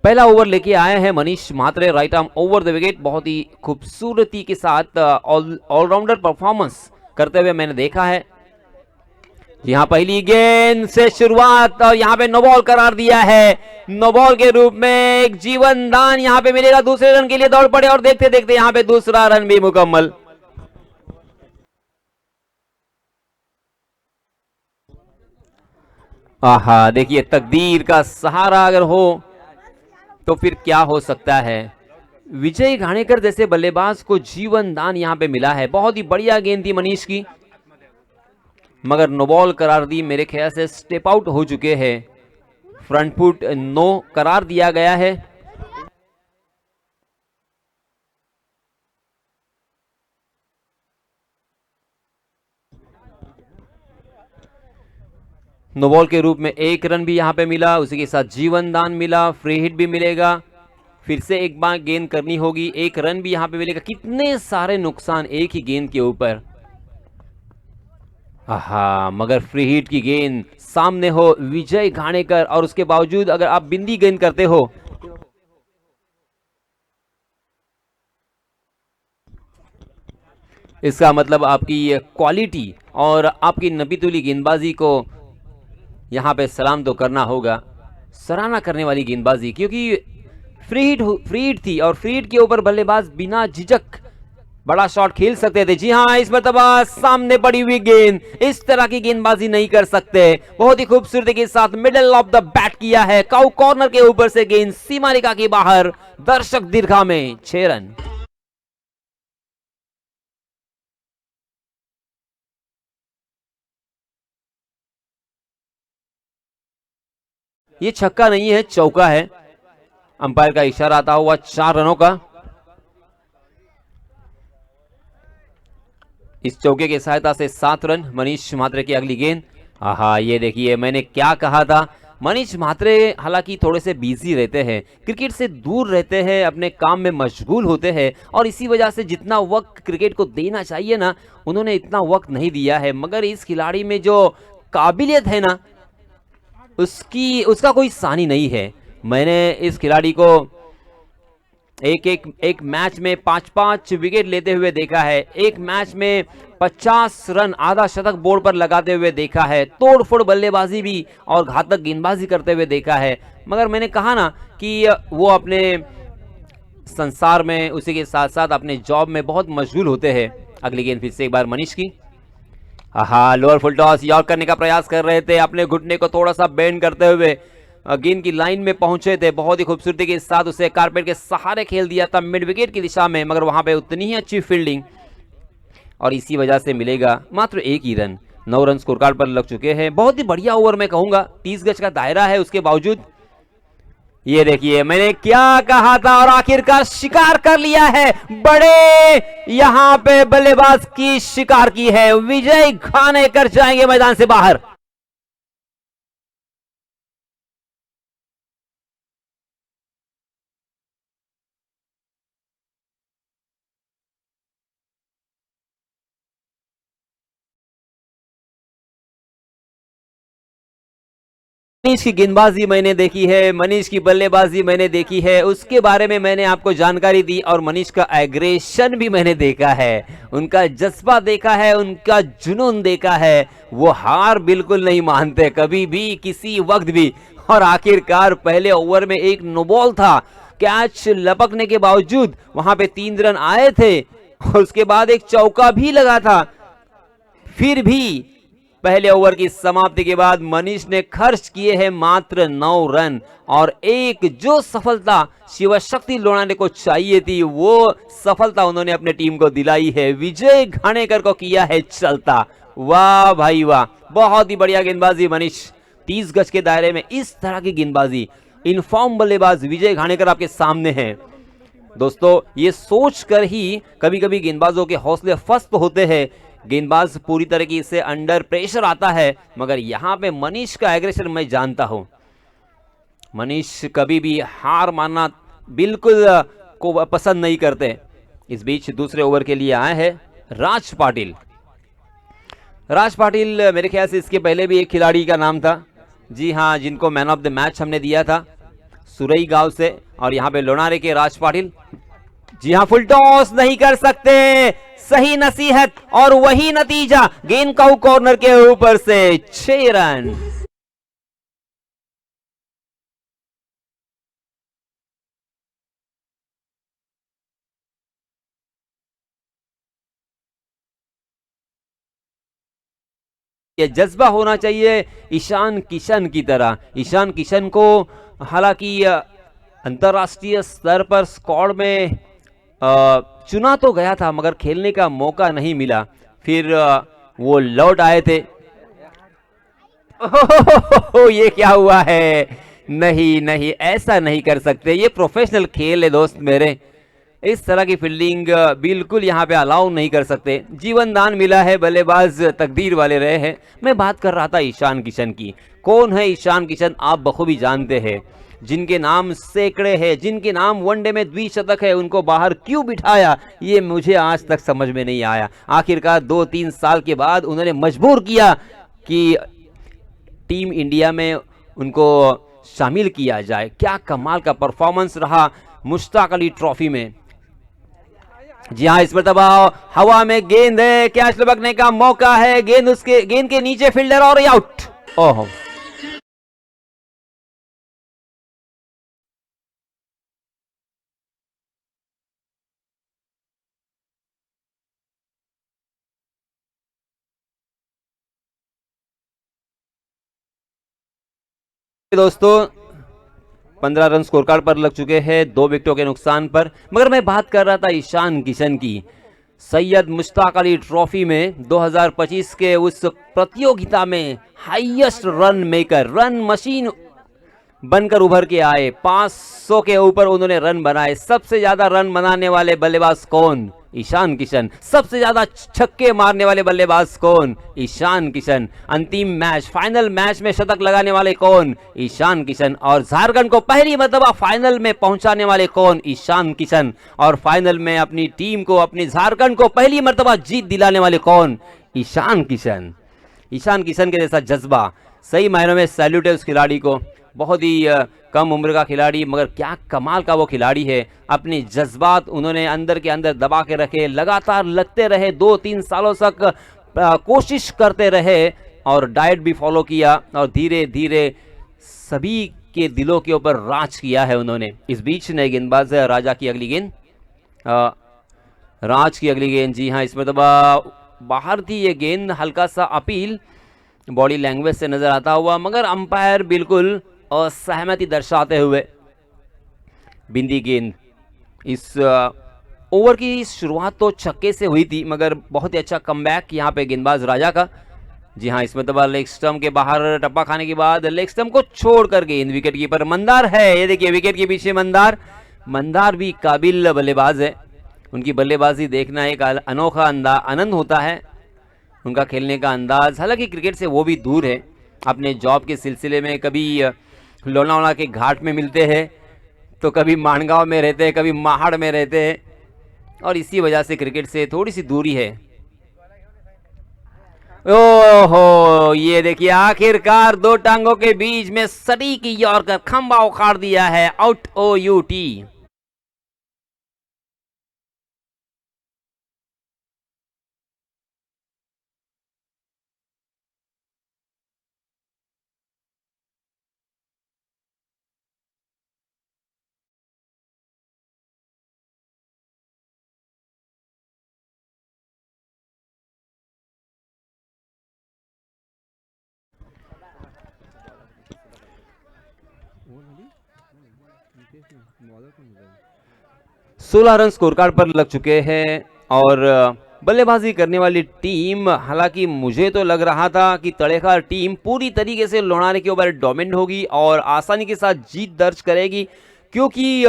पहला ओवर लेके आए हैं Manish Mhatre, right arm over the wicket. बहुत ही खूबसूरती के साथ ऑलराउंडर परफॉर्मेंस करते हुए मैंने देखा है। यहाँ पहली गेंद से शुरुआत और यहाँ पे नो बॉल करार दिया है। नो बॉल के रूप में एक जीवन दान यहाँ पे मिलेगा। दूसरे रन के लिए दौड़ पड़े और देखते देखते यहाँ पे दूसरा रन भी मुकम्मल। आहा, देखिए तकदीर का सहारा अगर हो तो फिर क्या हो सकता है। विजय घाणेकर जैसे बल्लेबाज को जीवन दान यहां पे मिला है। बहुत ही बढ़िया गेंद थी मनीष की, मगर नो बॉल करार दी। मेरे ख्याल से स्टेप आउट हो चुके हैं। फ्रंट फुट नो करार दिया गया है। नो बॉल के रूप में एक रन भी यहां पे मिला, उसी के साथ जीवन दान मिला, फ्री हिट भी मिलेगा। फिर से एक बार गेंद करनी होगी, एक रन भी यहां पे मिलेगा। कितने सारे नुकसान एक ही गेंद के ऊपर। आहा, मगर फ्री हिट की गेंद सामने हो विजय घाणेकर और उसके बावजूद अगर आप बिंदी गेंद करते हो इसका मतलब आपकी क्वालिटी और आपकी नबीतुली गेंदबाजी को यहां पे सलाम तो करना होगा। सराहना करने वाली गेंदबाजी, क्योंकि फ्री हिट थी और फ्री हिट के ऊपर बल्लेबाज बिना झिझक बड़ा शॉट खेल सकते थे। जी हां, इस मरतबा सामने पड़ी हुई गेंद, इस तरह की गेंदबाजी नहीं कर सकते। बहुत ही खूबसूरती के साथ मिडल ऑफ द बैट किया है। काउ कॉर्नर के ऊपर से गेंद सीमा रेखा के बाहर, दर्शक दीर्घा में 6 रन। ये छक्का नहीं है, चौका है। अंपायर का इशारा आता हुआ 4 रनों का। इस चौके की सहायता से 7 रन। मनीष म्हात्रे की अगली गेंद। आहा, ये देखिए मैंने क्या कहा था। मनीष म्हात्रे हालांकि थोड़े से बिजी रहते हैं, क्रिकेट से दूर रहते हैं, अपने काम में मशगूल होते हैं और इसी वजह से जितना वक्त क्रिकेट को देना चाहिए ना, उन्होंने इतना वक्त नहीं दिया है। मगर इस खिलाड़ी में जो काबिलियत है ना, उसका कोई सानी नहीं है। मैंने इस खिलाड़ी को एक मैच में 5-5 विकेट लेते हुए देखा है। एक मैच में 50 रन आधा शतक बोर्ड पर लगाते हुए देखा है। तोड़फोड़ बल्लेबाजी भी और घातक गेंदबाजी करते हुए देखा है। मगर मैंने कहा ना कि वो अपने संसार में उसी के साथ साथ अपने जॉब में बहुत मशगूल होते हैं। अगली गेंद फिर से एक बार मनीष की। आहा, लोअर फुल टॉस यॉर्क करने का प्रयास कर रहे थे, अपने घुटने को थोड़ा सा बेंड करते हुए गेंद की लाइन में पहुंचे थे। बहुत ही खूबसूरती के साथ उसे कारपेट के सहारे खेल दिया था मिड विकेट की दिशा में, मगर वहां पे उतनी ही अच्छी फील्डिंग और इसी वजह से मिलेगा मात्र 1 ही रन। 9 रन स्कोर कार्ड पर लग चुके हैं। बहुत ही बढ़िया ओवर मैं कहूंगा, 30 गज का दायरा है उसके बावजूद। ये देखिए मैंने क्या कहा था और आखिरकार शिकार कर लिया है। बड़े यहां पे बल्लेबाज की शिकार की है। विजय घाणेकर जाएंगे मैदान से बाहर। मनीष की गेंदबाजी मैंने देखी है, मनीष की बल्लेबाजी मैंने देखी है, उसके बारे में मैंने आपको जानकारी दी और मनीष का एग्रेशन भी मैंने देखा है, उनका जज्बा देखा है, उनका जुनून देखा है। वो हार बिल्कुल नहीं मानते कभी भी, किसी वक्त भी। और आखिरकार पहले ओवर में एक नो बॉल था, कैच लपकने के बावजूद वहां पे 3 रन आए थे और उसके बाद एक चौका भी लगा था। फिर भी पहले ओवर की समाप्ति के बाद मनीष ने खर्च किए हैं मात्र 9 रन और एक जो सफलता शिवशक्ति लोनाने को चाहिए थी, वो सफलता उन्होंने अपने टीम को दिलाई है। विजय घाणेकर को किया है चलता। वाह भाई वाह, बहुत ही बढ़िया गेंदबाजी मनीष। 30 गज के दायरे में इस तरह की गेंदबाजी, इनफॉर्म बल्लेबाज विजय घाणेकर आपके सामने हैं। दोस्तों, ये सोचकर ही कभी कभी गेंदबाजों के हौसले फस्त होते हैं। गेंदबाज पूरी तरीके से अंडर प्रेशर आता है, मगर यहां पे मनीष का एग्रेशन मैं जानता हूं। मनीष कभी भी हार मानना बिल्कुल को पसंद नहीं करते। इस बीच दूसरे ओवर के लिए आए हैं राज पाटिल। राज पाटिल मेरे ख्याल से इसके पहले भी एक खिलाड़ी का नाम था, जी हां, जिनको मैन ऑफ द मैच हमने दिया था। सुरई गांव से, और यहाँ पे लोनारे के राज पाटिल। जी हाँ, फुल टॉस नहीं कर सकते, सही नसीहत और वही नतीजा, गेंद काउ कॉर्नर के ऊपर से 6 रन। ये जज्बा होना चाहिए ईशान किशन की तरह। ईशान किशन को हालांकि अंतर्राष्ट्रीय स्तर पर स्क्वाड में चुना तो गया था, मगर खेलने का मौका नहीं मिला। फिर वो लौट आए थे। ये क्या हुआ है? नहीं नहीं, ऐसा नहीं कर सकते, ये प्रोफेशनल खेल है दोस्त मेरे। इस तरह की फील्डिंग बिल्कुल यहाँ पे अलाउ नहीं कर सकते। जीवन दान मिला है, बल्लेबाज तकदीर वाले रहे हैं। मैं बात कर रहा था ईशान किशन की। कौन है ईशान किशन? आप बखूबी जानते हैं। जिनके नाम सैकड़े हैं, जिनके नाम वनडे में द्विशतक है, उनको बाहर क्यों बिठाया, ये मुझे आज तक समझ में नहीं आया। आखिरकार 2-3 साल के बाद उन्होंने मजबूर किया कि टीम इंडिया में उनको शामिल किया जाए। क्या कमाल का परफॉर्मेंस रहा मुश्ताक अली ट्रॉफी में। जी हाँ, इस मरतबा हवा में गेंद है, कैच लपकने का मौका है, गेंद के नीचे फील्डर और आउट। ओहो, दोस्तों 15 रन स्कोर कार्ड पर लग चुके हैं 2 विकेटों के नुकसान पर। मगर मैं बात कर रहा था ईशान किशन की। सैयद मुश्ताक अली ट्रॉफी में 2025 के उस प्रतियोगिता में highest run maker, run machine बनकर उभर के आए। 500 के ऊपर उन्होंने रन बनाए। सबसे ज्यादा रन बनाने वाले बल्लेबाज कौन? ईशान किशन। सबसे ज्यादा छक्के मारने वाले बल्लेबाज कौन? ईशान किशन। अंतिम मैच, फाइनल मैच में शतक लगाने वाले कौन? ईशान किशन। और झारखंड को पहली मर्तबा फाइनल में पहुंचाने वाले कौन? ईशान किशन। और फाइनल में अपनी टीम को, अपनी झारखंड को पहली मर्तबा जीत दिलाने वाले कौन? ईशान किशन। ईशान किशन के जैसा जज्बा, सही मायनों में सैल्यूट है उस खिलाड़ी को। बहुत ही कम उम्र का खिलाड़ी, मगर क्या कमाल का वो खिलाड़ी है। अपने जज्बात उन्होंने अंदर के अंदर दबा के रखे, लगातार लगते रहे, 2-3 सालों तक कोशिश करते रहे और डाइट भी फॉलो किया, और धीरे धीरे सभी के दिलों के ऊपर राज किया है उन्होंने। इस बीच नए गेंदबाज राजा की अगली गेंद, राज की अगली गेंद। जी हाँ, इसमें तो बाहर थी ये गेंद, हल्का सा अपील बॉडी लैंग्वेज से नजर आता हुआ, मगर अंपायर बिल्कुल असहमति दर्शाते हुए बिंदी गेंद। इस ओवर की शुरुआत तो छक्के से हुई थी, मगर बहुत ही अच्छा कमबैक यहाँ पे गेंदबाज राजा का। जी हाँ, इसमें तो लेग स्टंप के बाहर टप्पा खाने के बाद लेग स्टंप को छोड़कर गेंद विकेट कीपर मंदार है। ये देखिए विकेट के पीछे मंदार भी काबिल बल्लेबाज है। उनकी बल्लेबाजी देखना एक अनोखा आनंद होता है, उनका खेलने का अंदाज। हालांकि क्रिकेट से वो भी दूर है, अपने जॉब के सिलसिले में कभी लोनावाला के घाट में मिलते हैं, तो कभी माणगांव में रहते हैं, कभी महाड़ में रहते हैं, और इसी वजह से क्रिकेट से थोड़ी सी दूरी है। ओहो, ये देखिए आखिरकार 2 टांगों के बीच में सटीक यॉर्कर, खंबा उखाड़ दिया है, आउट OUT। सोलह रन स्कोर कार्ड पर लग चुके हैं, और बल्लेबाजी करने वाली टीम, हालांकि मुझे तो लग रहा था कि तड़ेखार टीम पूरी तरीके से लोनारे के ऊपर डोमिनेट होगी और आसानी के साथ जीत दर्ज करेगी, क्योंकि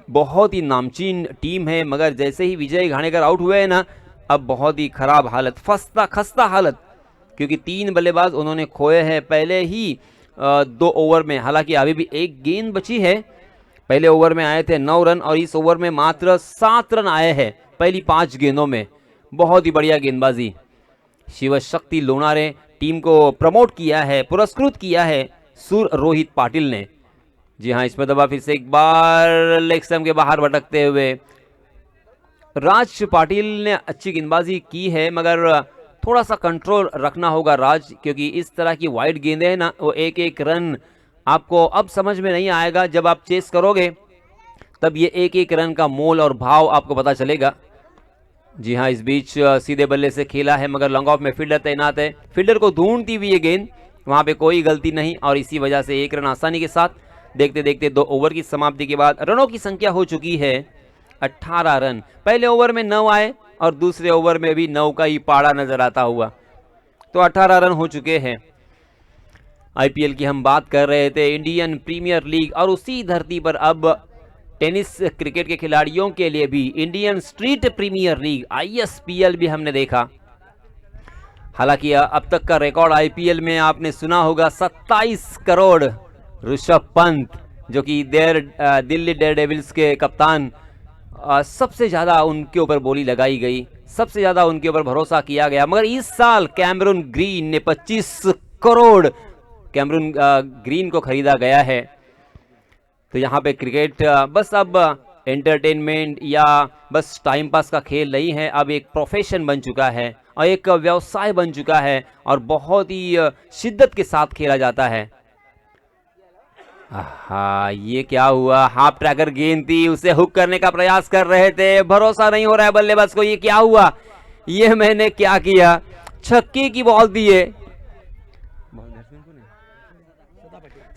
बहुत ही नामचीन टीम है। मगर जैसे ही विजय घाणेकर आउट हुए हैं ना, अब बहुत ही खराब हालत, खस्ता हालत, क्योंकि 3 बल्लेबाज उन्होंने खोए हैं पहले ही 2 ओवर में। हालांकि अभी भी एक गेंद बची है। पहले ओवर में आए थे 9 रन, और इस ओवर में मात्र 7 रन आए हैं पहली 5 गेंदों में। बहुत ही बढ़िया गेंदबाजी। शिव शक्ति लोनारे टीम को प्रमोट किया है, पुरस्कृत किया है सुर रोहित पाटिल ने। जी हाँ, इसमें दबा फिर से एक बार लेग स्टंप के बाहर भटकते हुए राज पाटिल ने अच्छी गेंदबाजी की है, मगर थोड़ा सा कंट्रोल रखना होगा राज, क्योंकि इस तरह की वाइड गेंदें हैं ना, वो एक एक रन आपको अब समझ में नहीं आएगा। जब आप चेस करोगे तब ये एक एक रन का मोल और भाव आपको पता चलेगा। जी हाँ, इस बीच सीधे बल्ले से खेला है, मगर लॉन्ग ऑफ में फील्डर तैनात है। फील्डर को ढूंढती हुई ये गेंद, वहां पे कोई गलती नहीं, और इसी वजह से एक रन आसानी के साथ। देखते देखते 2 ओवर की समाप्ति के बाद रनों की संख्या हो चुकी है 18 रन। पहले ओवर में 9 आए और दूसरे ओवर में भी 9 का ही पाड़ा नजर आता हुआ, तो 18 रन हो चुके हैं। आईपीएल की हम बात कर रहे थे, इंडियन प्रीमियर लीग, और उसी धरती पर अब टेनिस क्रिकेट के खिलाड़ियों के लिए भी Indian street premier league ISPL भी हमने देखा। हालांकि अब तक का रिकॉर्ड आईपीएल में आपने सुना होगा 27 करोड़ ऋषभ पंत, जो कि दिल्ली डेयरडेविल्स के कप्तान, सबसे ज्यादा उनके ऊपर बोली लगाई गई, सबसे ज्यादा उनके ऊपर भरोसा किया गया। मगर इस साल कैमरून ग्रीन ने 25 करोड़ कैमरून ग्रीन को खरीदा गया है। तो यहाँ पे क्रिकेट बस अब एंटरटेनमेंट या बस टाइम पास का खेल नहीं है, अब एक प्रोफेशन बन चुका है और एक व्यवसाय बन चुका है, और बहुत ही शिद्दत के साथ खेला जाता है। हाँ, ये क्या हुआ? हाफ ट्रैकर गेंद थी, उसे हुक करने का प्रयास कर रहे थे, भरोसा नहीं हो रहा है बल्लेबाज को। ये क्या हुआ? ये मैंने क्या किया? छक्के की बॉल दी है।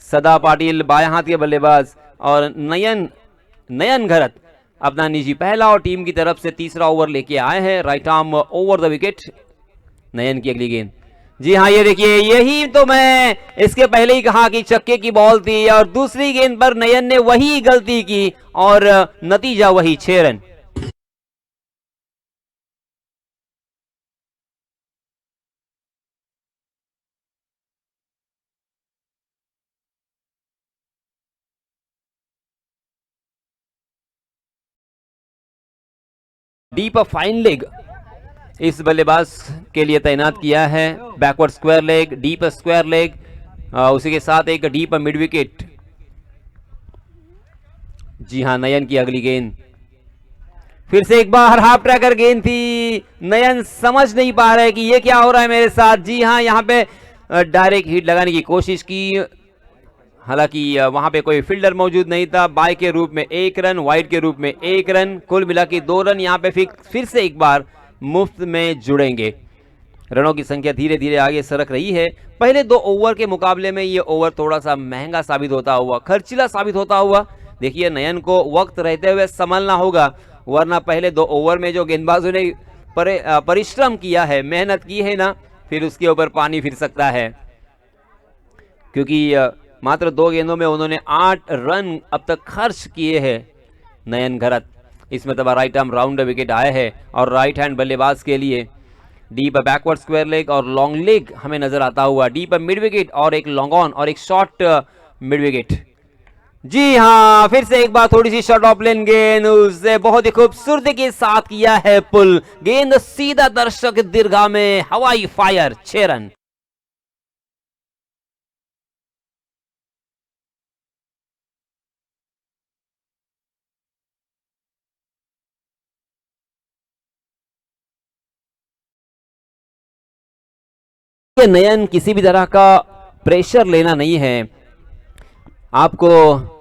सदा पाटिल बाएं हाथ के बल्लेबाज, और नयन घरत अपना निजी पहला और टीम की तरफ से तीसरा ओवर लेके आए हैं। Right arm over the wicket. Nayan की अगली गेंद। जी हाँ, ये देखिए, यही तो मैं इसके पहले ही कहा कि छक्के की बॉल थी, और दूसरी गेंद पर नयन ने वही गलती की और नतीजा वही 6 रन। डीप फाइन लेग इस बल्लेबाज के लिए तैनात किया है। Backward square leg, deep square leg, उसी के साथ एक डीप मिड विकेट। जी हाँ, नयन की अगली गेंद। फिर से एक बार हाफ ट्रैकर गेंद थी। नयन समझ नहीं पा रहे कि ये क्या हो रहा है मेरे साथ। जी हाँ, यहाँ पे डायरेक्ट हिट लगाने की कोशिश की, हालांकि वहां पे कोई फील्डर मौजूद नहीं था। बाय के रूप में 1 रन, वाइड के रूप में 1 रन, कुल मिला के 2 रन यहाँ पे फिर से एक बार मुफ्त में जुड़ेंगे। रनों की संख्या धीरे धीरे आगे सरक रही है। पहले 2 ओवर के मुकाबले में ये ओवर थोड़ा सा महंगा साबित होता हुआ, खर्चीला साबित होता हुआ। देखिए, नयन को वक्त रहते हुए संभलना होगा, वरना पहले 2 ओवर में जो गेंदबाजों ने परिश्रम किया है, मेहनत की है ना, फिर उसके ऊपर पानी फिर सकता है। क्योंकि मात्र 2 गेंदों में उन्होंने 8 रन अब तक खर्च किए हैं नयन घरत। इसमें तब राइट आर्म राउंड विकेट आए हैं, और राइट हैंड बल्लेबाज के लिए डीप बैकवर्ड स्क्वायर लेग और लॉन्ग लेग हमें नजर आता हुआ। डीप मिड विकेट और एक लॉन्ग ऑन और एक शॉर्ट मिड विकेट। जी हाँ, फिर से एक बार थोड़ी सी शॉर्ट ऑफ लेन गेंद, उसे बहुत ही खूबसूरती के साथ किया है पुल। गेंद सीधा दर्शक दीर्घा में, हवाई फायर, 6 रन। नयन किसी भी तरह का प्रेशर लेना नहीं है, आपको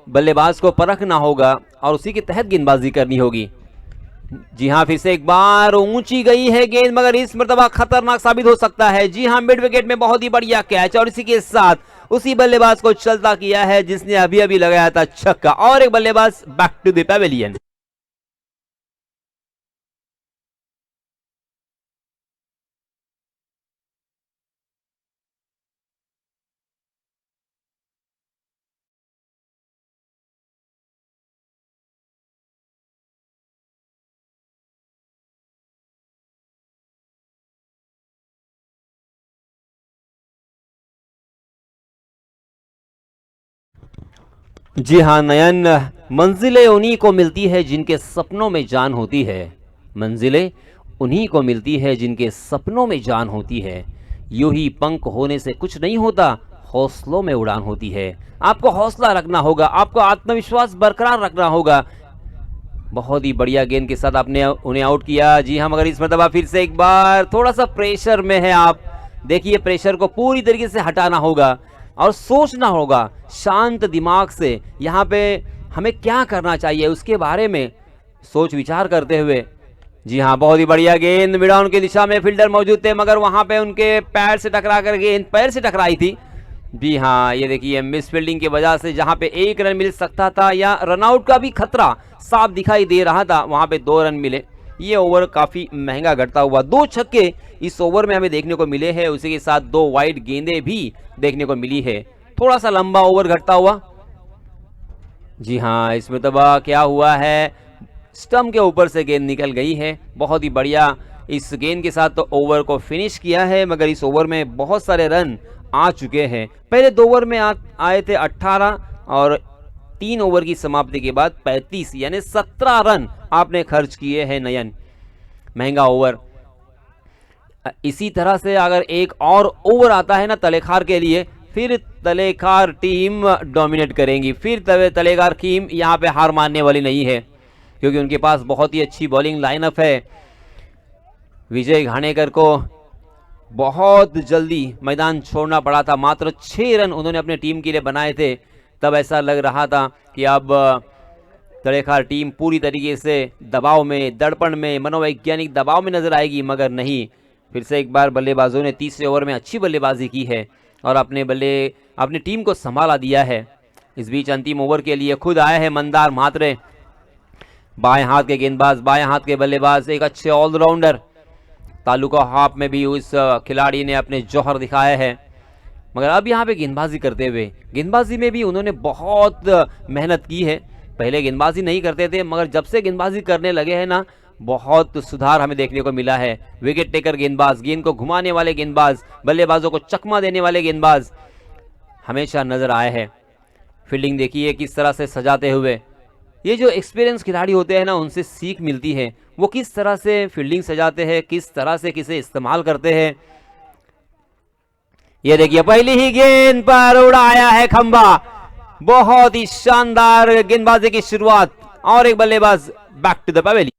बल्लेबाज को परखना होगा और उसी के तहत गेंदबाजी करनी होगी। जी हाँ, फिर से एक बार ऊंची गई है गेंद, मगर इस मर्तबा खतरनाक साबित हो सकता है। जी हाँ, मिड विकेट में बहुत ही बढ़िया कैच, और इसी के साथ उसी बल्लेबाज को चलता किया है जिसने अभी अभी लगाया था छक्का। और एक बल्लेबाज बैक टू द पैवेलियन। जी हाँ नयन, मंजिलें उन्हीं को मिलती है जिनके सपनों में जान होती है। मंजिलें उन्हीं को मिलती है जिनके सपनों में जान होती है। यूं ही पंख होने से कुछ नहीं होता, हौसलों में उड़ान होती है। आपको हौसला रखना होगा, आपको आत्मविश्वास बरकरार रखना होगा। बहुत ही बढ़िया गेंद के साथ आपने उन्हें आउट किया। जी हाँ, मगर इस मरतबा फिर से एक बार थोड़ा सा प्रेशर में है आप। देखिए, प्रेशर को पूरी तरीके से हटाना होगा और सोचना होगा शांत दिमाग से। यहाँ पे हमें क्या करना चाहिए उसके बारे में सोच विचार करते हुए। जी हाँ, बहुत ही बढ़िया गेंद मिड ऑन की दिशा में फील्डर मौजूद थे, मगर वहां पे उनके पैर से टकरा कर गेंद पैर से टकराई थी। जी हाँ, ये देखिए मिस फील्डिंग की वजह से जहां पे 1 रन मिल सकता था या रनआउट का भी खतरा साफ दिखाई दे रहा था, वहां पे 2 रन मिले। ये ओवर काफी महंगा घटता हुआ। 2 छक्के इस ओवर में हमें देखने को मिले हैं, उसी के साथ 2 वाइड गेंदें भी देखने को मिली है। थोड़ा सा लंबा ओवर घटता हुआ। जी हाँ, इसमें तब क्या हुआ है, स्टंप के ऊपर से गेंद निकल गई है। बहुत ही बढ़िया इस गेंद के साथ तो ओवर को फिनिश किया है, मगर इस ओवर में बहुत सारे रन आ चुके हैं। पहले 2 ओवर में आए थे 18 और 3 ओवर की समाप्ति के बाद 35 यानी 17 रन आपने खर्च किए हैं नयन। महंगा ओवर। इसी तरह से अगर एक और ओवर आता है ना तलेखार के लिए, फिर तलेखार टीम डोमिनेट करेंगी। फिर तलेखार टीम यहाँ पे हार मानने वाली नहीं है, क्योंकि उनके पास बहुत ही अच्छी बॉलिंग लाइनअप है। विजय घाणेकर को बहुत जल्दी मैदान छोड़ना पड़ा था। मात्र 6 रन उन्होंने अपने टीम के लिए बनाए थे। तब ऐसा लग रहा था कि अब तलेखार टीम पूरी तरीके से दबाव में, दड़पण में, मनोवैज्ञानिक दबाव में नजर आएगी, मगर नहीं। फिर से एक बार बल्लेबाजों ने तीसरे ओवर में अच्छी बल्लेबाजी की है और अपनी टीम को संभाला दिया है। इस बीच अंतिम ओवर के लिए खुद आए हैं मंदार म्हात्रे, बाएं हाथ के गेंदबाज, बाएं हाथ के बल्लेबाज, एक अच्छे ऑलराउंडर। तालुका हाफ में भी उस खिलाड़ी ने अपने जौहर दिखाए हैं। मगर अब यहाँ पे गेंदबाजी करते हुए, गेंदबाजी में भी उन्होंने बहुत मेहनत की है। पहले गेंदबाजी नहीं करते थे, मगर जब से गेंदबाजी करने लगे हैं ना, बहुत सुधार हमें देखने को मिला है। विकेट टेकर गेंदबाज, गेंद को घुमाने वाले गेंदबाज, बल्लेबाजों को चकमा देने वाले गेंदबाज हमेशा नजर आए हैं। फील्डिंग देखिए किस तरह से सजाते हुए। ये जो एक्सपीरियंस खिलाड़ी होते हैं ना, उनसे सीख मिलती है। वो किस तरह से फील्डिंग सजाते हैं, किस तरह से किसे इस्तेमाल करते हैं। ये देखिए पहली ही गेंद पर उड़ाया है खंबा। बहुत ही शानदार गेंदबाजी की शुरुआत और एक बल्लेबाज बैक टू द पवेलियन।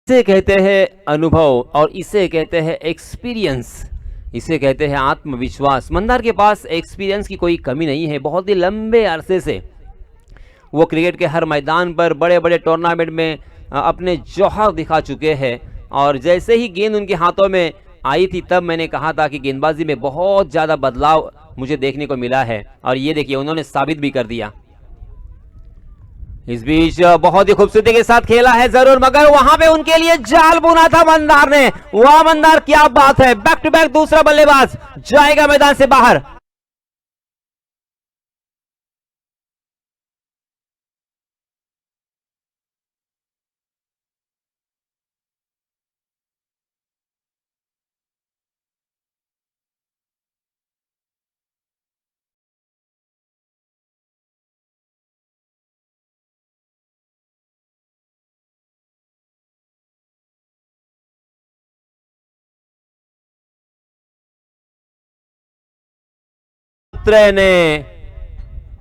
इसे कहते हैं अनुभव और इसे कहते हैं एक्सपीरियंस, इसे कहते हैं आत्मविश्वास। मंदार के पास एक्सपीरियंस की कोई कमी नहीं है। बहुत ही लंबे अरसे से वो क्रिकेट के हर मैदान पर, बड़े बड़े टूर्नामेंट में अपने जौहर दिखा चुके हैं। और जैसे ही गेंद उनके हाथों में आई थी, तब मैंने कहा था कि गेंदबाजी में बहुत ज़्यादा बदलाव मुझे देखने को मिला है, और ये देखिए उन्होंने साबित भी कर दिया। इस बीच बहुत ही खूबसूरती के साथ खेला है जरूर, मगर वहां पे उनके लिए जाल बुना था मंदार ने। वाह मंदार, क्या बात है। बैक टू बैक दूसरा बल्लेबाज जाएगा मैदान से बाहर। ने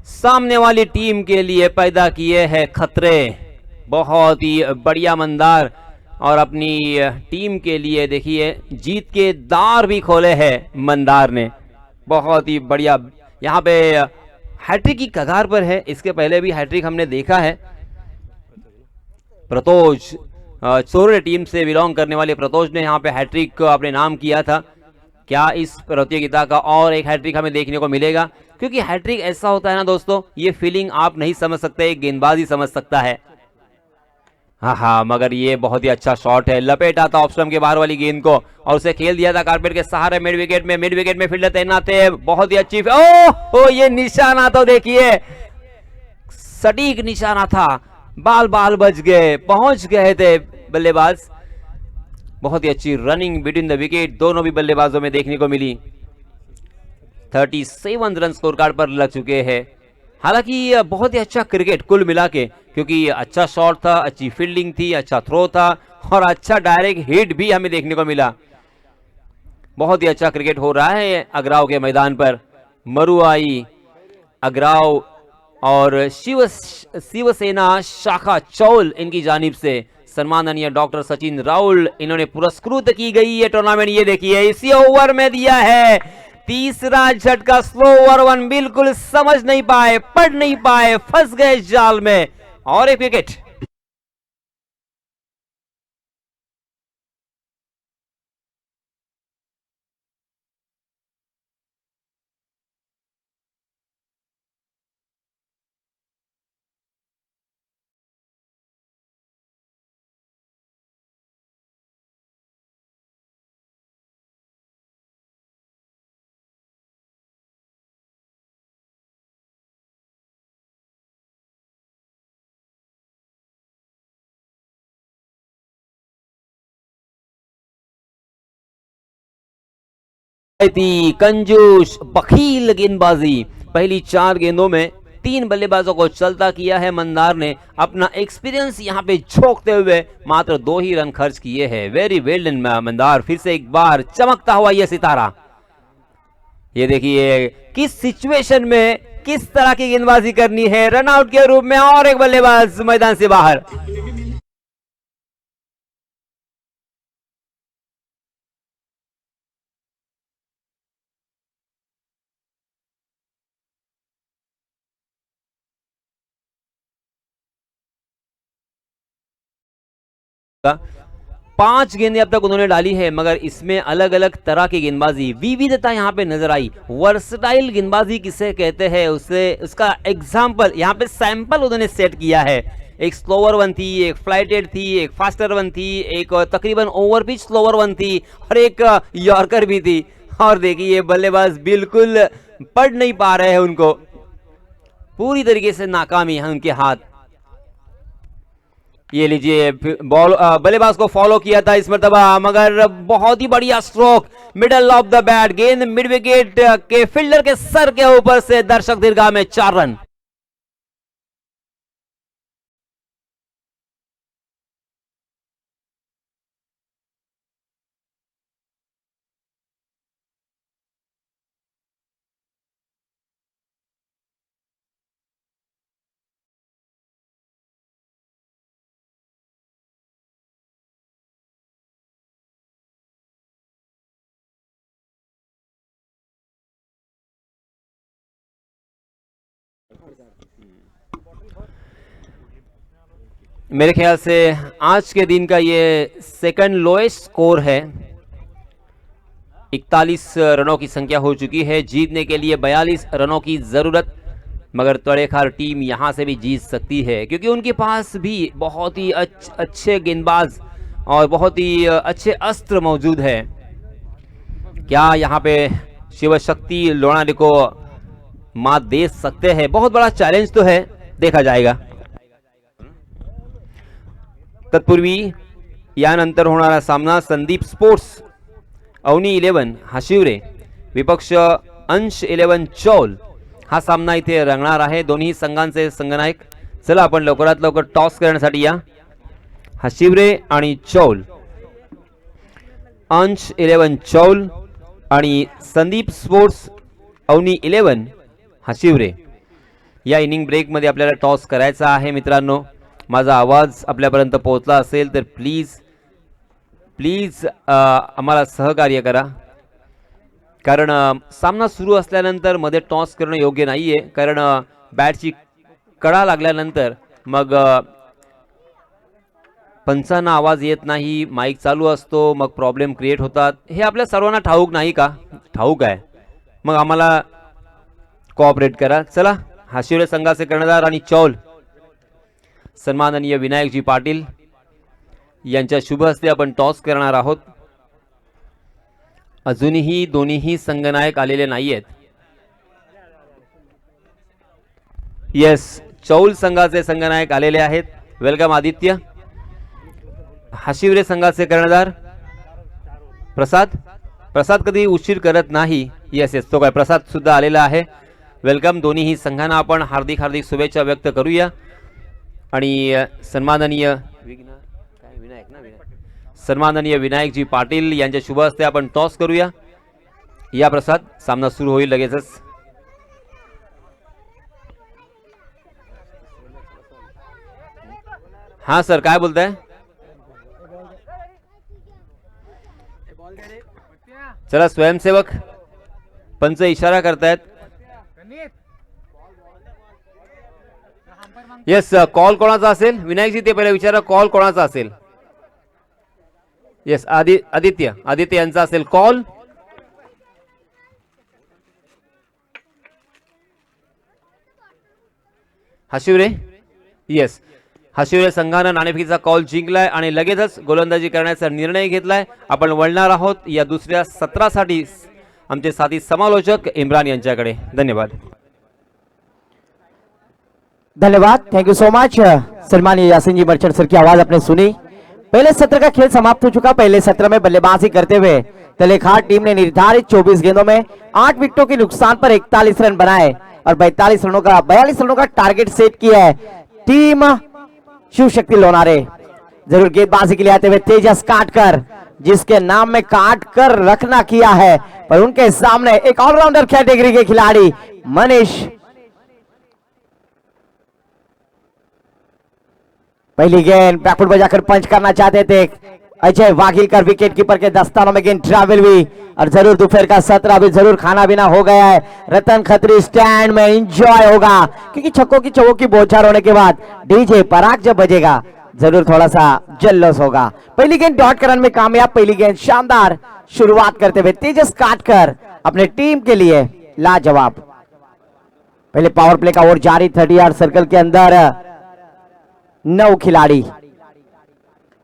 सामने वाली टीम के लिए पैदा किए हैं खतरे। बहुत ही बढ़िया मंदार, और अपनी टीम के लिए देखिए जीत के द्वार भी खोले हैं मंदार ने। बहुत ही बढ़िया। यहाँ पे हैट्रिक की कगार पर है। इसके पहले भी हैट्रिक हमने देखा है। प्रतोष, सोरे टीम से बिलोंग करने वाले प्रतोष ने यहाँ पे हैट्रिक को अपने नाम किया था। क्या इस प्रतियोगिता का और एक हैट्रिक हमें देखने को मिलेगा? क्योंकि हैट्रिक ऐसा होता है ना दोस्तों, ये फीलिंग आप नहीं समझ सकते, एक गेंदबाज ही समझ सकता है। हाँ हाँ, मगर ये बहुत ही अच्छा शॉट है, लपेटा था ऑफ स्टंप के बाहर वाली गेंद को और उसे खेल दिया था कारपेट के सहारे मिड विकेट में फील्डर तैनात थे, बहुत ही अच्छी ओ ये निशाना तो देखिए, सटीक निशाना था, बाल बाल बच गए, पहुंच गए थे बल्लेबाज। बहुत ही अच्छी रनिंग बिटवीन द विकेट दोनों भी बल्लेबाजों में देखने को मिली। 37 रन स्कोर कार्ड पर लग चुके हैं। हालांकि बहुत ही अच्छा क्रिकेट कुल मिला के, क्योंकि अच्छा शॉट था, अच्छी फील्डिंग थी, अच्छा थ्रो था और अच्छा डायरेक्ट हिट भी हमें देखने को मिला। बहुत ही अच्छा क्रिकेट हो रहा है अगराव के मैदान पर। मरुआई, अगराव और शिवसेना शाखा चौल इनकी जानिब से सम्माननीय डॉक्टर सचिन राउल इन्होंने पुरस्कृत की गई ये टूर्नामेंट। ये देखिए इसी ओवर में दिया है तीसरा झटका, स्लो ओवर वन, बिल्कुल समझ नहीं पाए, पढ़ नहीं पाए, फंस गए जाल में और एक विकेट। थी कंजूस बखील गेंदबाजी, पहली 4 गेंदों में 3 बल्लेबाजों को चलता किया है मंदार ने। अपना एक्सपीरियंस यहां पे झोंकते हुए मात्र 2 ही रन खर्च किए हैं। वेरी वेल डन मंदार, फिर से एक बार चमकता हुआ यह सितारा। ये देखिए किस सिचुएशन में किस तरह की गेंदबाजी करनी है, रन आउट के रूप में, और एक बल्लेबाज मैदान से बाहर। पांच गेंदें अब तक उन्होंने डाली है, मगर इसमें अलग अलग तरह की गेंदबाजी, विविधता यहां पे नजर आई। वर्सटाइल गेंदबाजी किसे कहते हैं, उससे उसका एग्जांपल यहां पे सैंपल उन्होंने सेट किया है। एक स्लोवर वन थी, एक फ्लाइटेड थी, एक फास्टर वन थी, एक तकरीबन ओवर पिच स्लोवर वन थी और एक यॉर्कर भी थी। और देखिए बल्लेबाज बिल्कुल पढ़ नहीं पा रहे हैं उनको, पूरी तरीके से नाकामी है उनके हाथ। ये लीजिए बॉल, बल्लेबाज को फॉलो किया था इस मरतबा, मगर बहुत ही बढ़िया stroke, middle of the bat, गेंद मिड विकेट के फील्डर के सर के ऊपर से दर्शक दीर्घा में 4 रन। मेरे ख्याल से आज के दिन का ये सेकंड लोएस्ट स्कोर है। 41 रनों की संख्या हो चुकी है, जीतने के लिए 42 रनों की जरूरत, मगर तड़ेखार टीम यहां से भी जीत सकती है क्योंकि उनके पास भी बहुत ही अच्छे गेंदबाज और बहुत ही अच्छे अस्त्र मौजूद है। क्या यहां पे शिव शक्ति लोणाली को मात दे सकते हैं? बहुत बड़ा चैलेंज तो है, देखा जाएगा। तत्पूर्वी यानंतर होणारा सामना संदीप स्पोर्ट्स अवनी 11 हाशिवरे विपक्ष अंश 11 चौल हा सामना इथे रंगणार आहे। दोन्ही संघांचे संघनायक, चला आपण लवकरात लवकर टॉस करण्यासाठी या। हाशिवरे आणि चौल, अंश 11 चौल आणि संदीप स्पोर्ट्स अवनी 11 हाशिवरे। या इनिंग ब्रेक मध्ये आपल्याला टॉस करायचा आहे मित्रांनो। माझा आवाज आपल्यापर्यंत पोहोचला असेल तर प्लीज प्लीज आम्हाला सहकार्य करा, कारण सामना सुरू असल्यानंतर मध्ये टॉस करणं योग्य नाहीये, कारण बॅटची कडा लागल्यानंतर मग पंचांना आवाज येत नाही, माईक चालू असतो, मग प्रॉब्लेम क्रिएट होतात। हे आपल्या सर्वांना ठाऊक नाही का? ठाऊक आहे, मग आम्हाला कोऑपरेट करा। चला, हाशिवरे संघाचे कर्णधार आणि चौल सन्माननीय विनायकजी पाटील यांच्या शुभ हस्ते आपण टॉस करणार आहोत. अजूनही दोन्हीही संघनायक आलेले नाहीयेत. येस, चौल संघाचे संघनायक आलेले आहेत. वेलकम आदित्य. हाशिवरे संघाचे कर्णधार प्रसाद. प्रसाद कधी उशीर करत नाही. येस येस, तो काय प्रसाद सुद्धा आलेला आहे. वेलकम. दोन्हीही संघांना आपण हार्दिक हार्दिक शुभेच्छा व्यक्त करूया. आणि सन्माननीय सन्माननीय विनायकजी पाटील यांच्या शुभ हस्ते आपण टॉस करूया. या प्रसाद, सामना सुरू होईल लगेचच. हा सर, काय बोलताय? चला, स्वयंसेवक पंच इशारा करतायत. येस, कॉल कोणाचा असेल? विनायकजी ते पहिले विचारा, कॉल कोणाचा असेल? येस, आदित्य यांचा असेल कॉल. हाशिवरे. येस, हाशिवरे संघानं नाणेफेकीचा कॉल जिंकलाय आणि लगेचच गोलंदाजी करण्याचा निर्णय घेतलाय. आपण वळणार आहोत या दुसऱ्या सत्रासाठी आमचे साथी समालोचक इम्रान यांच्याकडे. धन्यवाद. धन्यवाद, थैंक यू सो मच. सन्मानिय यासीन जी मर्चेंट सर की आवाज आपने सुनी. पहले सत्र का खेल समाप्त हो चुका. पहले सत्र में बल्लेबाजी करते हुए तलेखार टीम ने निर्धारित 24 गेंदों में 8 विकेटों के नुकसान पर 41 रन बनाए और 42 रनों का टारगेट सेट किया है टीम शिव शक्ति लोनारे. जरूर गेंदबाजी के लिए आते हुए तेजस काटकर, जिसके नाम में काट कर रखना किया है, पर उनके सामने एक ऑलराउंडर कैटेगरी के खिलाड़ी मनीष. पहली गेंद बैकफुट बजाकर पंच करना चाहते थे अजय वाघिलकर. विकेट कीपर के दस्तानों में गेंद ट्रैवल हुई और जरूर दोपहर का सत्र अभी जरूर खाना पीना हो गया है. रतन खत्री स्टैंड में एंजॉय होगा, क्योंकि छक्कों की चौकों की बौछार होने के बाद डीजे पराग जब बजेगा जरूर थोड़ा सा जल्लोष होगा. पहली गेंद डॉट करने में कामयाब. पहली गेंद शानदार शुरुआत करते हुए तेजस काटकर अपने टीम के लिए लाजवाब. पहले पावर प्ले का ओवर जारी. 30 यार्ड सर्कल के अंदर 9 खिलाड़ी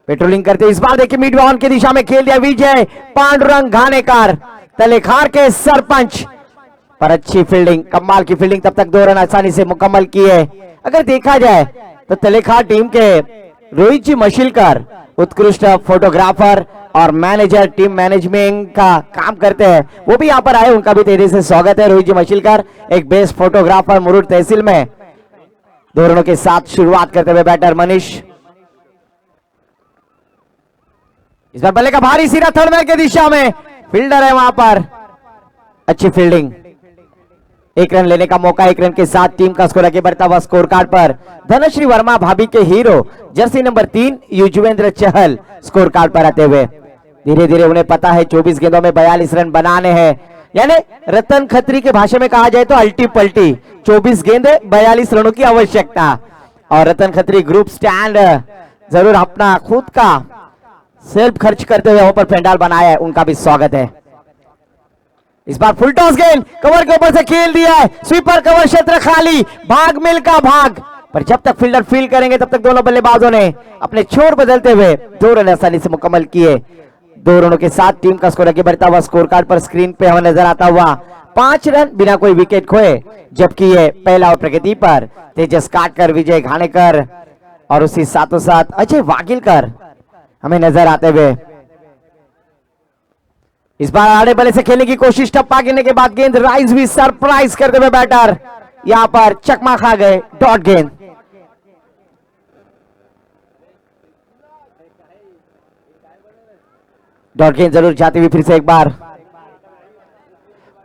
पेट्रोलिंग करते. इस बार देखिए मिड ऑन की दिशा में खेल दिया विजय पांडुरंग घानेकर, तलेखार के सरपंच, पर अच्छी फील्डिंग, कमाल की फील्डिंग. तब तक 2 रन आसानी से मुकम्मल किए. अगर देखा जाए तो तलेखार टीम के रोहित जी मशिलकर उत्कृष्ट फोटोग्राफर और मैनेजर, टीम मैनेजमेंट का काम करते हैं, वो भी यहाँ पर आए. उनका भी तेजी से स्वागत है. रोहित जी मशिलकर एक बेस्ट फोटोग्राफर मुरुड तहसील में. 2 रनों के साथ शुरुआत करते हुए बैटर मनीष. इस बार बल्ले का भारी सीधा थर्ड मैन की दिशा में, फील्डर है वहां पर. अच्छी फील्डिंग. 1 रन लेने का मौका. 1 रन के साथ टीम का स्कोर आगे बढ़ता हुआ स्कोर कार्ड पर धनश्री वर्मा, भाभी के hero, jersey number 3 Yuzvendra Chahal score card पर आते हुए. धीरे धीरे उन्हें पता है 24 गेंदों में 42 रन बनाने हैं. यानी रतन खत्री के भाषा में कहा जाए तो अल्टी पल्टी 24 गेंदे 42 रनों की आवश्यकता. और रतन खत्री ग्रुप स्टैंड जरूर अपना खुद का सेल्फ खर्च करते हुए वहां पर पंडाल बनाया है. उनका भी स्वागत है. इस बार फुल टॉस गेंद कवर के ऊपर से खेल दिया है. स्वीपर कवर क्षेत्र खाली. भाग मिल का भाग, पर जब तक फील्डर फील्ड करेंगे तब तक दोनों बल्लेबाजों ने अपने छोर बदलते हुए 2 रन आसानी से मुकम्मल किए. 2 रनों के साथ टीम का स्कोर आगे बढ़ता हुआ स्कोर कार्ड पर स्क्रीन पे हमें नजर आता हुआ 5 रन बिना कोई विकेट खोए. जबकि ये पहला और प्रगति पर तेजस काटकर, विजय घानेकर और उसी साथों साथ अजय वागिलकर हमें नजर आते हुए. इस बार आड़े बल्ले से खेलने की कोशिश. टप्पा गिरने के बाद गेंद राइज भी सरप्राइज करते हुए बैटर यहां पर चकमा खा गए. डॉट गेंद. डॉट गेंद जरूर जाती हुई फिर से एक बार.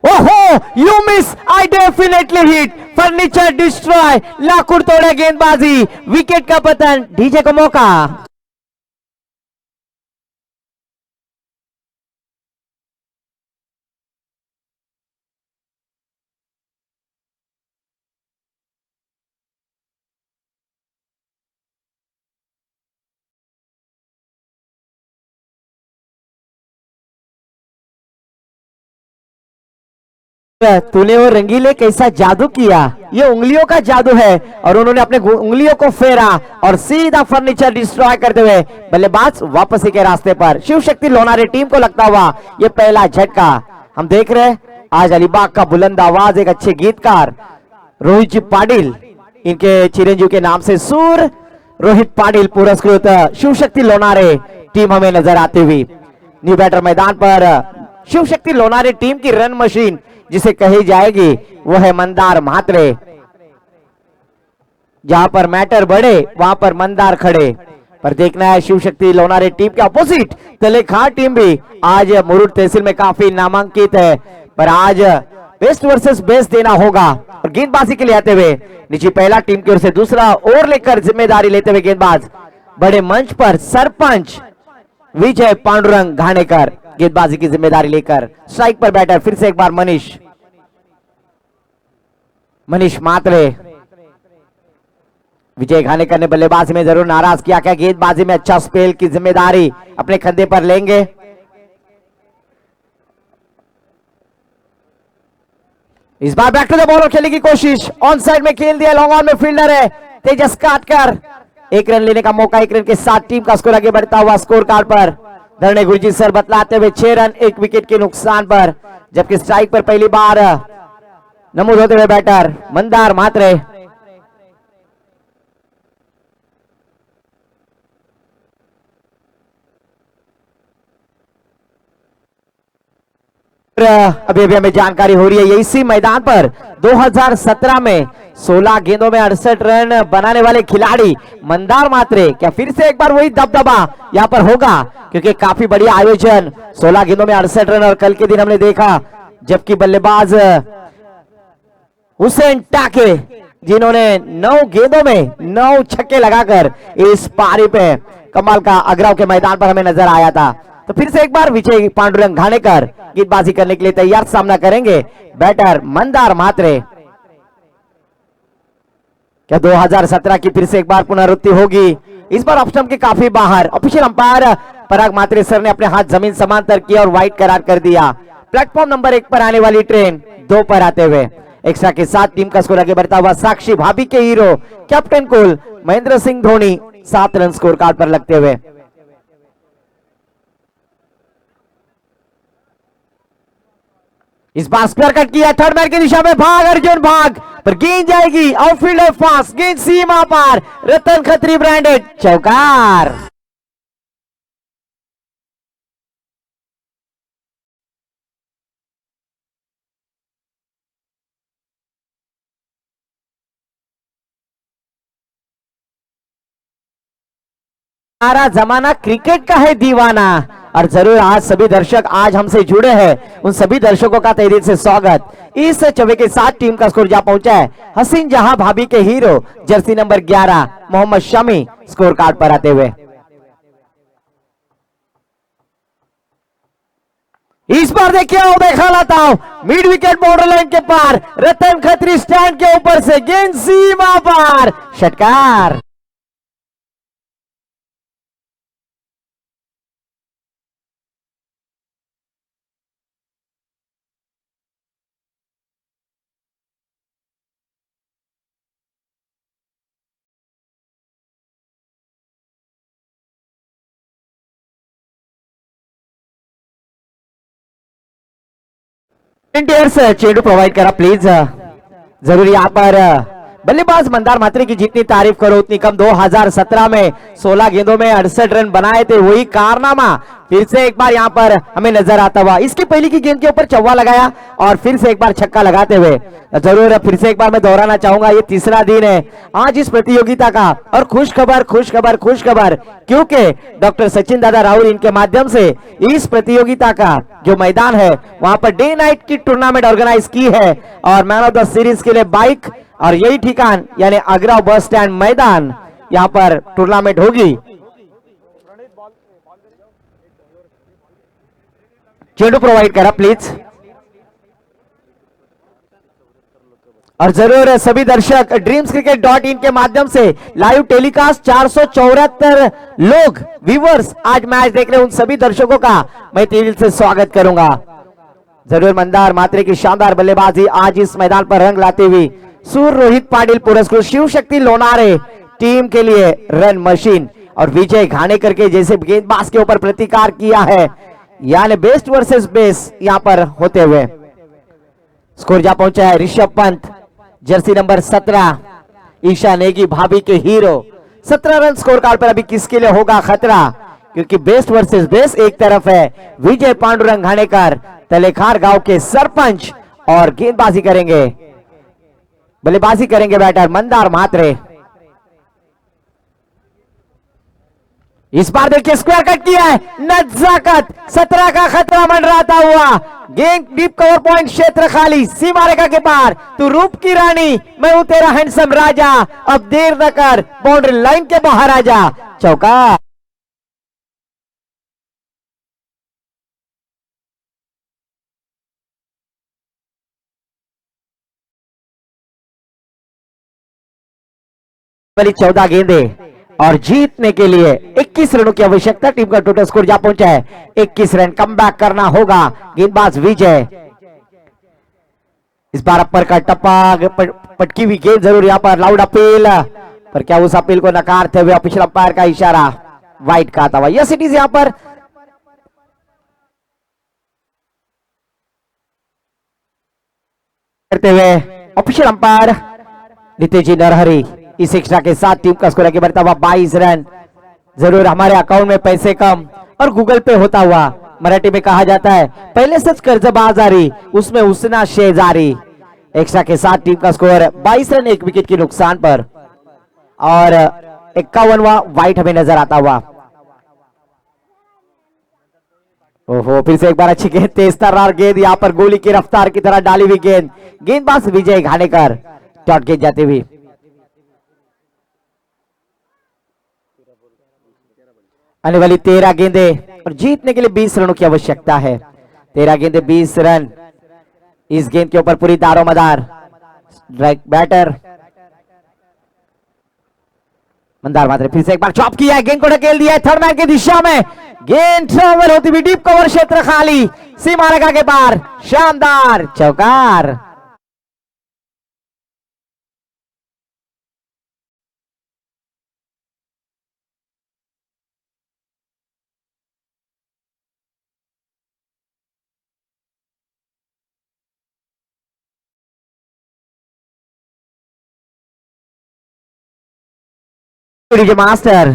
ओहो, you miss, I definitely hit. Furniture destroy, लाकुड़ तोड़े गेंदबाजी. विकेट का पतन. डीजे को मौका. तूने वो रंगीले कैसा जादू किया, ये उंगलियों का जादू है। और उन्होंने अपने उंगलियों को फेरा और सीधा फर्नीचर डिस्ट्रॉय करते हुए बल्लेबाज वापसी के रास्ते पर। शिव शक्ति लोनारे टीम को लगता हुआ ये पहला झटका हम देख रहे हैं। आज अलीबाग का बुलंद आवाज एक अच्छे गीतकार रोहित जी पाटिल, इनके चिरंजीव के नाम से सुर रोहित पाटिल पुरस्कृत शिव शक्ति लोनारे टीम हमें नजर आती हुई। न्यू बैटर मैदान पर शिव शक्ति लोनारे टीम की रन मशीन जिसे कही जाएगी वो है मंदार म्हात्रे। जहां पर मैटर बढ़े वहां पर मंदार खड़े। पर देखना है शिव शक्ति लोनारे टीम के अपोजिट तलेखार टीम भी आज मुरुड तहसील में काफी नामांकित है। पर आज बेस्ट वर्सेस बेस्ट देना होगा। और गेंदबाजी के लिए आते हुए नीचे पहला टीम की ओर से दूसरा ओवर लेकर जिम्मेदारी लेते हुए गेंदबाज बड़े मंच पर सरपंच विजय पांडुरंग घाणेकर गेंदबाजी की जिम्मेदारी लेकर। स्ट्राइक पर बैटर फिर से एक बार मनीष मात्रे। विजय घाणेकर ने बल्लेबाजी में जरूर नाराज किया, क्या गेंदबाजी में अच्छा स्पेल की जिम्मेदारी अपने कंधे पर लेंगे। इस बार बैक टू द बॉल खेलने की कोशिश, ऑन साइड में खेल दिया, लॉन्ग ऑन में फील्डर है तेजस काटकर। एक रन लेने का मौका, एक रन के साथ टीम का स्कोर आगे बढ़ता हुआ स्कोर कार्ड पर धरणे गुरुजी सर बतलाते हुए 6 रन 1 विकेट के नुकसान पर। जबकि स्ट्राइक पर पहली बार नमूद होते हुए बैटर मंदार म्हात्रे। अभी अभी हमें जानकारी हो रही है, ये इसी मैदान पर 2017 में 16 गेंदों में 68 रन बनाने वाले खिलाड़ी मंदार म्हात्रे, क्या फिर से एक बार वही दबदबा यहां पर होगा? क्योंकि काफी बढ़िया आयोजन, 16 गेंदों में 68 रन। और कल के दिन हमने देखा जबकि बल्लेबाज हुसैन टाके जिन्होंने 9 गेंदों में 9 छक्के लगाकर इस पारी पे कमाल का अग्राव के मैदान पर हमें नजर आया था। तो फिर से एक बार विजय पांडुरंग घाणेकर गेंदबाजी करने के लिए तैयार, सामना करेंगे बैटर मंदार म्हात्रे। क्या 2017 की फिर से एक बार पुनरावृत्ति होगी? इस बार ऑफ स्टंप के काफी बाहर ऑफिशियल अंपायर पराग म्हात्रे सर ने अपने हाथ जमीन समांतर किया और वाइड करार कर दिया। प्लेटफॉर्म नंबर 1 पर आने वाली ट्रेन 2 पर आते हुए एक्स्ट्रा के साथ टीम का स्कोर आगे बढ़ता हुआ साक्षी भाभी के हीरो कैप्टन कुल Mahendra Singh Dhoni 7 run score card पर लगते हुए। इस बार स्क्वायर कट किया, थर्ड मैन की दिशा में भाग अर्जुन भाग, पर गेंद जाएगी आउटफील्डर फास्ट, गेंद सीमा पार, रतन खत्री ब्रांडेड चौकार। सारा जमाना क्रिकेट का है दीवाना। और जरूर आज सभी दर्शक आज हमसे जुड़े हैं, उन सभी दर्शकों का तहे दिल से स्वागत। इस चौबे के साथ टीम का स्कोर जा पहुंचा है हसीन जहां भाभी के hero jersey number 11 Mohammed Shami score card पर आते हुए। इस बार देखिए देखा लाता हूं मिड विकेट बॉर्डर लाइन के पार, रतन खत्री स्टैंड के ऊपर से गेंद सीमा पार, षटकार। चेंडू प्रोवाइड करा प्लीज। जरूर यहाँ पर बल्लेबाज मंदार म्हात्रे की जितनी तारीफ करो उतनी कम। 2017 में 16 गेंदों में 68 रन बनाए थे, वही कारनामा फिर से एक बार यहाँ पर हमें नजर आता हुआ। इसकी पहली की गेंद के ऊपर चौवा लगाया और फिर से एक बार छक्का लगाते हुए। जरूर फिर से एक बार मैं दोहराना चाहूंगा, ये तीसरा दिन है आज इस प्रतियोगिता का। और खुश खबर खुश खबर खुश खबर, क्योंकि डॉक्टर सचिन दादा राहुल इनके माध्यम से इस प्रतियोगिता का जो मैदान है वहां पर डे नाइट की टूर्नामेंट ऑर्गेनाइज की है। और मैन ऑफ द सीरीज के लिए बाइक और यही ठिकान यानी अग्राव बस स्टैंड मैदान यहां पर टूर्नामेंट होगी। चेंडू प्रोवाइड करा प्लीज। और जरूर सभी दर्शक dreamscricket.in के माध्यम से लाइव टेलीकास्ट 474 लोग व्यूवर्स आज मैच देख रहे हैं, उन सभी दर्शकों का मैं दिल से स्वागत करूंगा। जरूर मंदार मात्रे की शानदार बल्लेबाजी आज इस मैदान पर रंग लाते हुए सूर्य रोहित पाटिल पुरस्कृत शिव शक्ति लोनारे टीम के लिए रन मशीन और विजय घानेकर के जैसे गेंदबाज के ऊपर प्रतिकार किया है, यानी बेस्ट वर्सेस बेस्ट यहां पर होते हुए स्कोर जा पहुंचा है। ऋषभ पंत जर्सी नंबर 17 ईशा नेगी भाभी के हीरो 17 रन स्कोर कार्ड पर अभी किसके लिए होगा खतरा, क्योंकि बेस्ट वर्सेस बेस्ट एक तरफ है विजय पांडुरंग घानेकर तलेखार गांव के सरपंच और गेंदबाजी करेंगे बल्लेबाजी करेंगे बैटर मंदार मात्रे। इस बार देखिए स्क्वायर कट किया है, नजाकत 17 का खतरा मंडराता हुआ, गेंद डीप कवर पॉइंट क्षेत्र खाली सीमा रेखा के पार, तू रूप की रानी मैं हूं तेरा हैंडसम राजा, अब देर न कर बाउंड्री लाइन के बाहर आ जा, चौका। वाली 14 गेंदे और जीतने के लिए 21 रनों की आवश्यकता, टीम का टोटल स्कोर जा पहुंचा है 21 रन, कमबैक करना होगा गेंदबाज विजय। इस बार अपर का टप्पा पटकी हुई गेंद जरूर यहां पर लाउड अपील, पर क्या उस अपील को नकारते हुए ऑफिशियल अंपायर का इशारा वाइड का आता हुआ। यस इट इज यहां पर करते हुए ऑफिशियल अंपायर नितेश जी नरहरी इस एक्स्ट्रा के साथ टीम का स्कोर आगे बढ़ता हुआ 22 रन। जरूर हमारे अकाउंट में पैसे कम और गूगल पे होता हुआ, मराठी में कहा जाता है पहले सच कर्जबाजारी उसमें उसना शेजारी। एक्स्ट्रा के साथ टीम का स्कोर 22 रन 1 विकेट के नुकसान पर और 51वां वाइट हमें नजर आता हुआ। ओहो फिर से एक बार अच्छी गेंद, तेज तर्रार गेंद, यहां पर गोली की रफ्तार की तरह डाली हुई गेंद, गेंदबाज विजय घानेकर डॉट गेंद जाते हुए। आने वाली 13 गेंदे और जीतने के लिए 20 रनों की आवश्यकता है। 13 गेंदे 20 रन, इस गेंद के ऊपर पूरी दारोमदार बैटर मंदार मात्रे फिर से एक बार चॉप किया है, गेंद को ढकेल दिया है थर्ड मैन की दिशा में, गेंद ट्रेवल होती हुई डीप कवर क्षेत्र खाली सीमा रेखा के पार, शानदार चौकार। मास्टर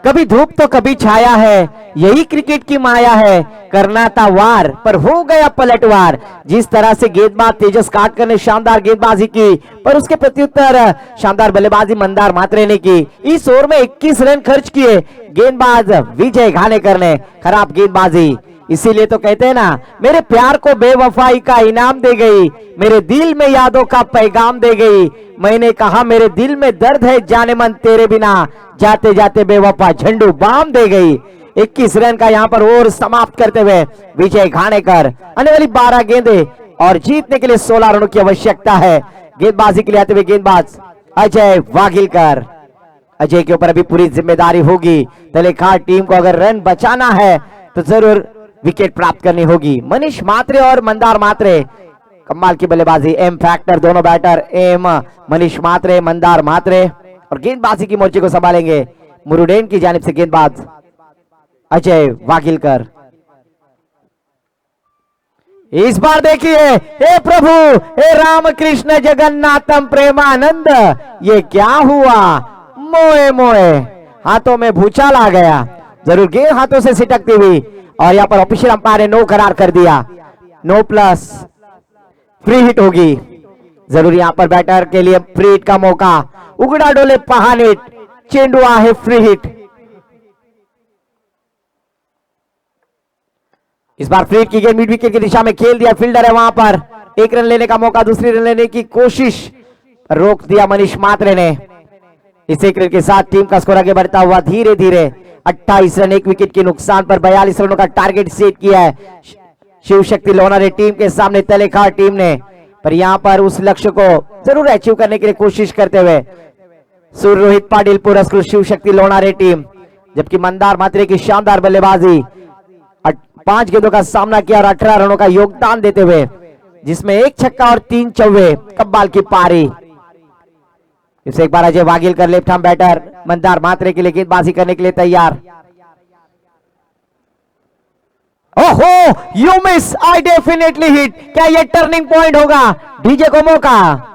कभी धूप तो कभी छाया है, यही क्रिकेट की माया है, करना था वार पर हो गया पलटवार। जिस तरह से गेंदबाज तेजस काटकर ने शानदार गेंदबाजी की, पर उसके प्रत्युत्तर शानदार बल्लेबाजी मंदार मात्रे ने की। इस ओवर में 21 रन खर्च किए गेंदबाज विजय घानेकर ने, खराब गेंदबाजी, इसीलिए तो कहते हैं ना मेरे प्यार को बेवफाई का इनाम दे गई, मेरे दिल में यादों का पैगाम दे गई। मैंने कहा मेरे दिल में दर्द है जाने मन तेरे बिना, जाते जाते बेवफा झंडू बाम दे गई। 21 रन का यहां पर ओवर समाप्त करते हुए विजय घानेकर, आने वाली 12 गेंदे और जीतने के लिए 16 रनों की आवश्यकता है। गेंदबाजी के लिए आते हुए गेंदबाज अजय वागिलकर, अजय के ऊपर अभी पूरी जिम्मेदारी होगी। तलेखार टीम को अगर रन बचाना है तो जरूर विकेट प्राप्त करनी होगी। मनीष मात्रे और मंदार मात्रे, कमाल की बल्लेबाजी, एम फैक्टर दोनों बैटर, एम मनीष मात्रे मंदार मात्रे, और गेंदबाजी की मोर्चे को संभालेंगे मुरुडेन की जानिब से गेंदबाज अजय वागिलकर। इस बार देखिए हे प्रभु हे राम कृष्ण जगन्नाथम प्रेमानंद, ये क्या हुआ, मोए मोए हाथों में भूचाल आ गया। जरूर गेंद हाथों से सिटकती हुई और यहां पर ऑफिशियल अंपायर ने नो करार कर दिया, नो प्लस, फ्री हिट होगी। जरूर यहां पर बैटर के लिए फ्री हिट का मौका, उगड़ा डोले पहानेट, चेंडू आहे फ्री हिट। इस बार फ्री हिट की गेंद मिड विकेट की दिशा में खेल दिया, फील्डर है वहां पर, एक रन लेने का मौका, दूसरी रन लेने की कोशिश, रोक दिया मनीष मात्रे ने। इस एक रन के साथ टीम का स्कोर आगे बढ़ता हुआ धीरे धीरे 28 रन 1 विकेट के नुकसान पर 42 रनों का टारगेट सेट किया है शिव शक्ति लोनारे टीम के सामने तलेखार टीम ने, पर यहां पर उस लक्ष्य को जरूर अचीव करने के लिए कोशिश करते हुए सूर्य रोहित पाटिल पुरस्कृत शिव शक्ति लोनारे टीम, जबकि मंदार मात्रे की शानदार बल्लेबाजी 5 गेंदों का सामना किया और 18 रनों का योगदान देते हुए, जिसमें 1 छक्का और 3 चौवे। कब्बाल की पारी। इसे एक बार Ajay Vagilkar left arm batter Mandar Mhatre के लिए गेंदबाजी करने के लिए तैयार। ओहो, you miss, I definitely hit. क्या ये टर्निंग पॉइंट होगा? डीजे को मौका।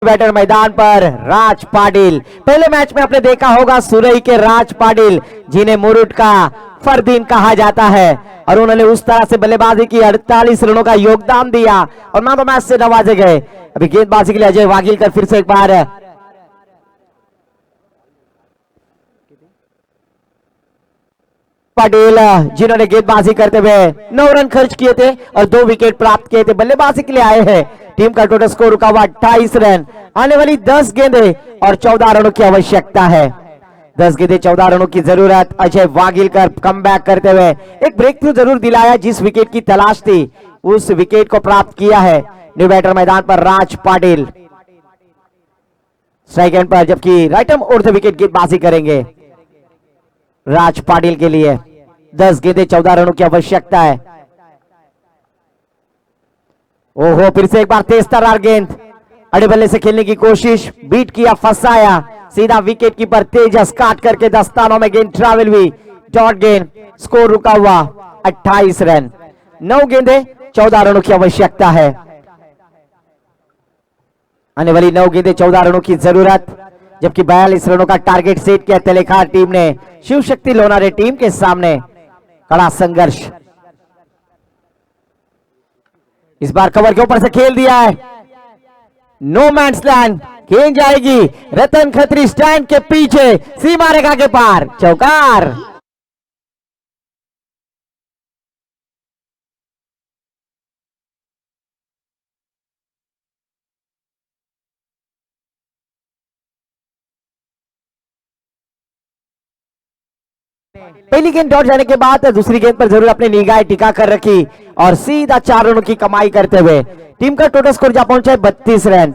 बैटर मैदान पर राज पाटिल। पहले मैच में आपने देखा होगा सुरई के राज पाटिल, जिन्हें मुरुट का फरदीन कहा जाता है, और उन्होंने उस तरह से बल्लेबाजी की, 48 रनों का योगदान दिया और मैन ऑफ मैच से नवाजे गए। अभी गेंदबाजी के लिए अजय वागिलकर फिर से एक बार। पाटिल जिन्होंने गेंदबाजी करते हुए 9 रन खर्च किए थे और 2 विकेट प्राप्त किए थे, बल्लेबाजी के लिए आए हैं। टीम का टोटल स्कोर रुका हुआ 28 रन। आने वाली 10 गेंदें और 14 रनों की आवश्यकता है। 10 गेंदें 14 रनों की जरूरत। अजय वागिलकर कमबैक करते हुए एक ब्रेक थ्रू जरूर दिलाया। जिस विकेट की तलाश थी उस विकेट को प्राप्त किया है। न्यू बैटर मैदान पर राज पाटिल स्ट्राइक एंड पर, जबकि राइट आर्म उर्ध विकेट गेंदबाजी करेंगे राज पाटिल के लिए। 10 गेंदें 14 रनों की आवश्यकता है। ओहो, फिर से एक बार तेज तर्रार गेंद, अड़े बल्ले से खेलने की कोशिश, बीट किया, फंसाया, सीधा विकेट कीपर तेजस काट करके दस्तानों में गेंद ट्रैवल हुई, डॉट गेंद। स्कोर रुका हुआ 28 रन। 9 गेंदें 14 रनों की आवश्यकता है। आने वाली 9 गेंदें 14 रनों की जरूरत, जबकि 42 रनों का टारगेट सेट किया तेलेखार टीम ने शिव शक्ति लोनारे टीम के सामने। कड़ा संघर्ष। इस बार कवर के ऊपर से खेल दिया है, नो मैन्स लैंड। गेंद जाएगी रतन खत्री स्टैंड के पीछे, सीमा रेखा के पार, चौकार। पहली गेंद डॉट जाने के बाद दूसरी गेंद पर जरूर अपनी निगाहें टिका कर रखी और सीधा 4 रनों की कमाई करते हुए टीम का टोटल स्कोर जा पहुंचा है 32 रन।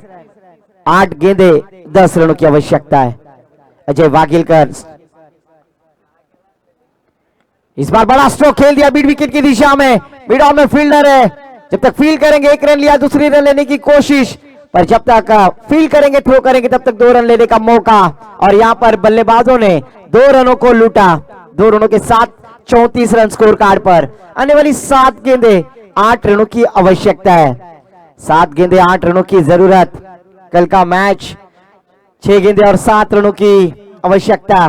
8 गेंदें 10 रनों की आवश्यकता है। अजय वागिलकर इस बार बड़ा स्ट्रोक खेल दिया मिड विकेट की दिशा में। मिड ऑन में फील्डर है, जब तक फील्ड करेंगे 1 रन लिया, दूसरी रन लेने की कोशिश, पर जब तक फील्ड करेंगे, थ्रो करेंगे, तब तक 2 रन लेने का मौका। और यहां पर बल्लेबाजों ने 2 रनों को लूटा। 2 रनों के साथ 34 रन स्कोर कार्ड पर। आने वाली 7 गेंदें 8 रनों की आवश्यकता है। 7 गेंदें 8 रनों की जरूरत। कल का मैच 6 गेंदें और 7 रनों की आवश्यकता।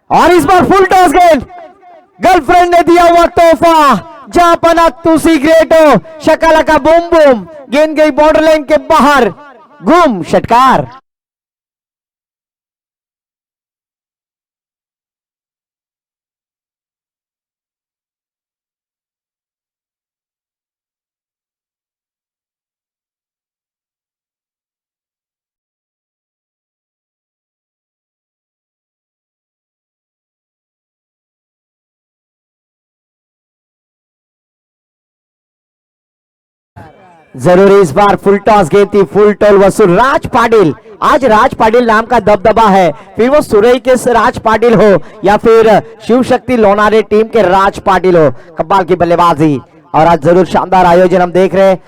और इस बार फुल टॉस गेंद, गर्लफ्रेंड ने दिया हुआ तोहफा, जहां पना तुसी ग्रेट हो, शकाला का बूम बूम, गेंद गई बॉर्डर लाइन के बाहर, गुम, षटकार। जरूरी इस बार फुल टॉस गेंद थी, फुल टॉल वसूल। राज पाटिल, आज राज पाटिल नाम का दबदबा है, फिर वो सुरई के राज पाटिल हो या फिर शिव शक्ति लोनारे टीम के राज पाटिल हो। कब्बाल की बल्लेबाजी और आज जरूर शानदार आयोजन हम देख रहे हैं।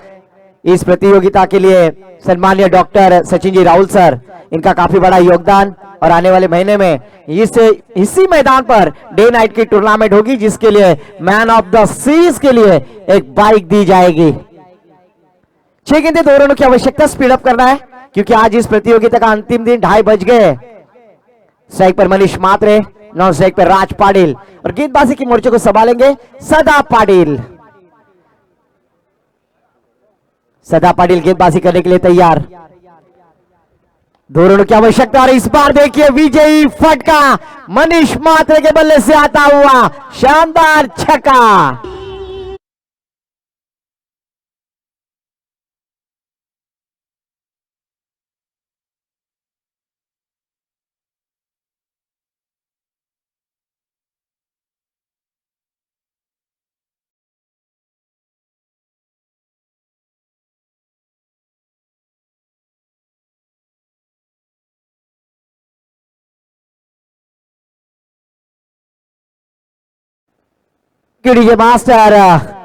इस प्रतियोगिता के लिए सम्मानीय डॉक्टर सचिन जी राहुल सर, इनका काफी बड़ा योगदान। और आने वाले महीने में इसी मैदान पर डे नाइट की टूर्नामेंट होगी, जिसके लिए मैन ऑफ द सीरीज के लिए एक बाइक दी जाएगी। 6 गेंदें 2 रनों की आवश्यकता, स्पीड अप करना है क्योंकि आज इस प्रतियोगिता का अंतिम दिन, 2:30 बज गए। स्ट्राइक पर मनीष मात्रे, नॉन स्ट्राइक पर राज पाटिल और गेंदबाजी की मोर्चे को संभालेंगे सदा पाटिल। सदा पाटिल गेंदबाजी करने के लिए तैयार। दो रनों की आवश्यकता और इस बार देखिए विजयी फटका मनीष मात्रे के बल्ले से आता हुआ शानदार छक्का। DJ master